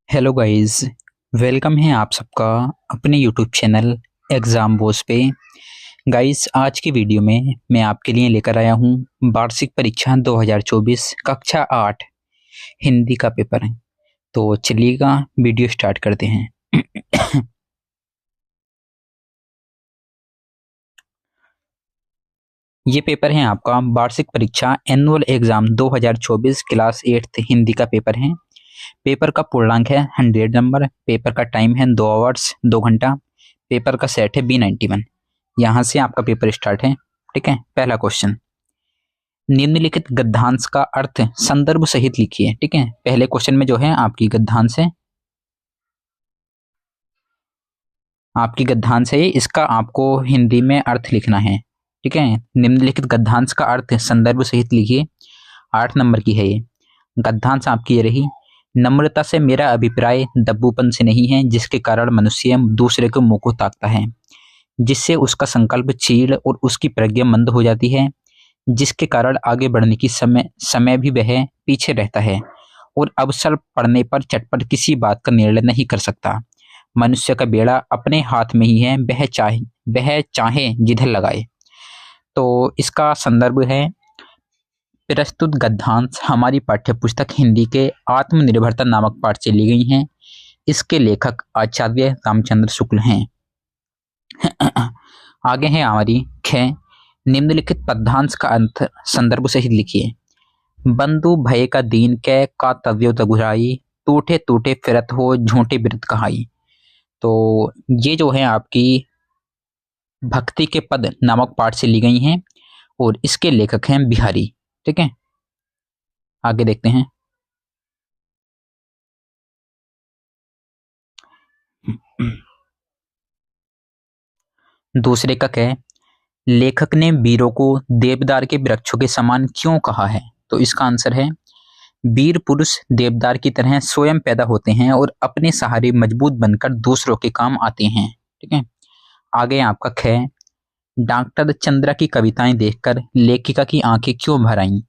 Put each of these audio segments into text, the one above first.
Hello guys. Welcome है आप सबका अपने यूट्यूब चैनल एग्ज़ाम बोस पे। गाइस, आज की वीडियो में मैं आपके लिए लेकर आया हूँ वार्षिक परीक्षा 2024 कक्षा 8 हिंदी का पेपर है। तो चलिएगा वीडियो स्टार्ट करते हैं। ये पेपर है आपका वार्षिक परीक्षा एनुअल एग्ज़ाम 2024 क्लास 8 हिंदी का पेपर है। पेपर का पूर्णांक है 100 नंबर। पेपर का टाइम है 2 आवर्स 2 घंटा। पेपर का सेट है B91। यहाँ से आपका पेपर स्टार्ट है। ठीक है, पहला क्वेश्चन, निम्नलिखित गद्यांश का अर्थ संदर्भ सहित लिखिए। ठीक है, पहले क्वेश्चन में जो है आपकी गद्यांश है, इसका आपको हिंदी में अर्थ लिखना है। ठीक है, निम्नलिखित गद्यांश का अर्थ संदर्भ सहित लिखिए। 8 नंबर की है ये गद्यांश आपकी। ये रही, नम्रता से मेरा अभिप्राय दब्बूपन से नहीं है जिसके कारण मनुष्य दूसरे को मुंह को ताकता है, जिससे उसका संकल्प चीड़ और उसकी प्रज्ञा मंद हो जाती है, जिसके कारण आगे बढ़ने की समय भी वह पीछे रहता है और अवसर पड़ने पर चटपट किसी बात का निर्णय नहीं कर सकता। मनुष्य का बेड़ा अपने हाथ में ही है, वह चाहे जिधर लगाए। तो इसका संदर्भ है, प्रस्तुत गद्यांश हमारी पाठ्यपुस्तक हिंदी के आत्मनिर्भरता नामक पाठ से ली गई हैं। इसके लेखक आचार्य रामचंद्र शुक्ल हैं। आगे है हमारी ख, निम्नलिखित पद्यांश का अर्थ संदर्भ सहित लिखिए। बंधु भय का दीन कै का तव्यो तगुराई, टूटे टूटे फिरत हो झूठे बिरत कहाई। तो ये जो है आपकी भक्ति के पद नामक पाठ से ली गई हैं और इसके लेखक हैं बिहारी। ठीक है, आगे देखते हैं। दूसरे का क्या है, लेखक ने वीरों को देवदार के वृक्षों के समान क्यों कहा है। तो इसका आंसर है, वीर पुरुष देवदार की तरह स्वयं पैदा होते हैं और अपने सहारे मजबूत बनकर दूसरों के काम आते हैं। ठीक है, आगे आपका ख, डॉक्टर चंद्रा की कविताएं देखकर लेखिका की आंखें क्यों भर आईं।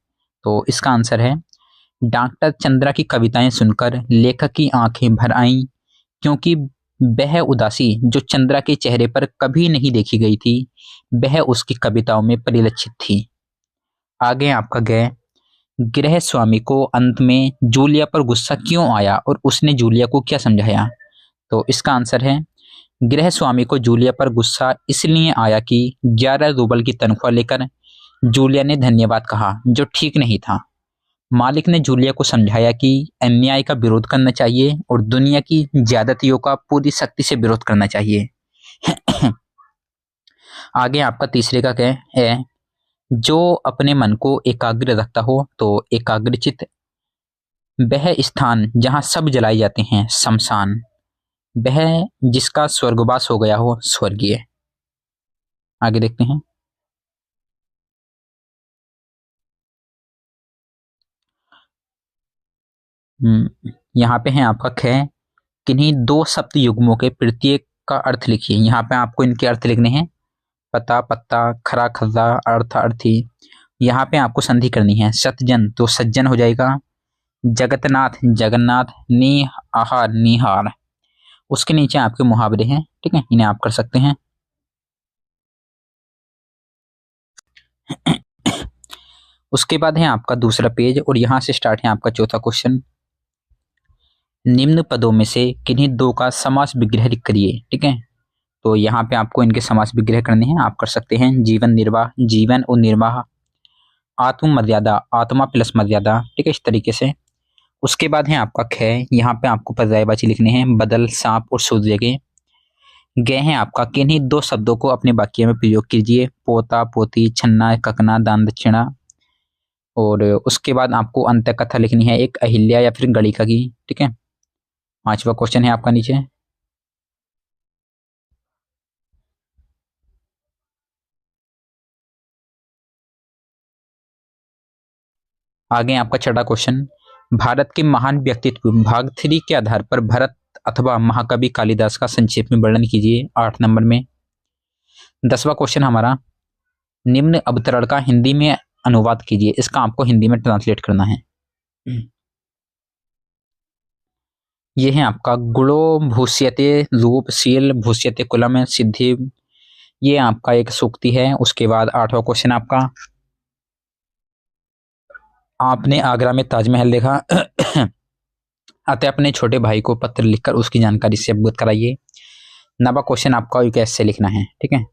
तो इसका आंसर है, डॉक्टर चंद्रा की कविताएं सुनकर लेखक की आंखें भर आईं क्योंकि वह उदासी जो चंद्रा के चेहरे पर कभी नहीं देखी गई थी वह उसकी कविताओं में परिलक्षित थी। आगे आपका गए, गृह स्वामी को अंत में जूलिया पर गुस्सा क्यों आया और उसने जूलिया को क्या समझाया। तो इसका आंसर है, गृह स्वामी को जूलिया पर गुस्सा इसलिए आया कि 11 रूबल की तनख्वाह लेकर जूलिया ने धन्यवाद कहा जो ठीक नहीं था। मालिक ने जूलिया को समझाया कि अन्याय का विरोध करना चाहिए और दुनिया की ज्यादतियों का पूरी शक्ति से विरोध करना चाहिए। आगे आपका तीसरे का क्या है, जो अपने मन को एकाग्र रखता हो। तो एकाग्रचित वह स्थान जहाँ सब जलाए जाते हैं शमशान, वह जिसका स्वर्गवास हो गया हो स्वर्गीय। आगे देखते हैं। यहाँ पे है आपका ख, किन्हीं 2 शब्द युग्मों के प्रत्येक का अर्थ लिखिए। यहाँ पे आपको इनके अर्थ लिखने हैं, पता पत्ता, खरा खर्रा, अर्थ अर्थी। यहाँ पे आपको संधि करनी है, सतजन तो सज्जन हो जाएगा, जगतनाथ जगन्नाथ, निहार निहार। उसके नीचे आपके मुहावरे हैं। ठीक है, इन्हें आप कर सकते हैं। उसके बाद है आपका दूसरा पेज और यहाँ से स्टार्ट है आपका चौथा क्वेश्चन, निम्न पदों में से किन्हीं 2 का समास विग्रह करिए। ठीक है, तो यहाँ पे आपको इनके समास विग्रह करने हैं। आप कर सकते हैं, जीवन निर्वाह, जीवन और निर्वाह, आत्म मर्यादा, आत्मा प्लस मर्यादा। ठीक है, इस तरीके से। उसके बाद है आपका ख, यहाँ पे आपको पर्यायवाची लिखने हैं, बदल, सांप और सूर्य के। गए हैं आपका, किन्हीं 2 शब्दों को अपने वाक्य में प्रयोग कीजिए, पोता पोती, छन्ना ककना, दान दक्षिणा। और उसके बाद आपको अंत कथा लिखनी है, एक अहिल्या या फिर गणिका की। ठीक है, 5वां क्वेश्चन है आपका नीचे। आगे आपका 6वां क्वेश्चन, भारत के महान व्यक्तित्व भाग 3 के आधार पर भरत अथवा महाकवि कालिदास का संक्षेप में वर्णन कीजिए। 8 नंबर में। 10वां क्वेश्चन हमारा, निम्न अवतरण का हिंदी में अनुवाद कीजिए। इसका आपको हिंदी में ट्रांसलेट करना है। ये है आपका गुणो भूष्यते रूपशील भूष्यते कुलम सिद्धि, ये आपका एक सूक्ति है। उसके बाद 8वां क्वेश्चन आपका, आपने आगरा में ताजमहल देखा अतः अपने छोटे भाई को पत्र लिखकर उसकी जानकारी से अवगत कराइए। 9वां क्वेश्चन आपका कैसे लिखना है, ठीक है।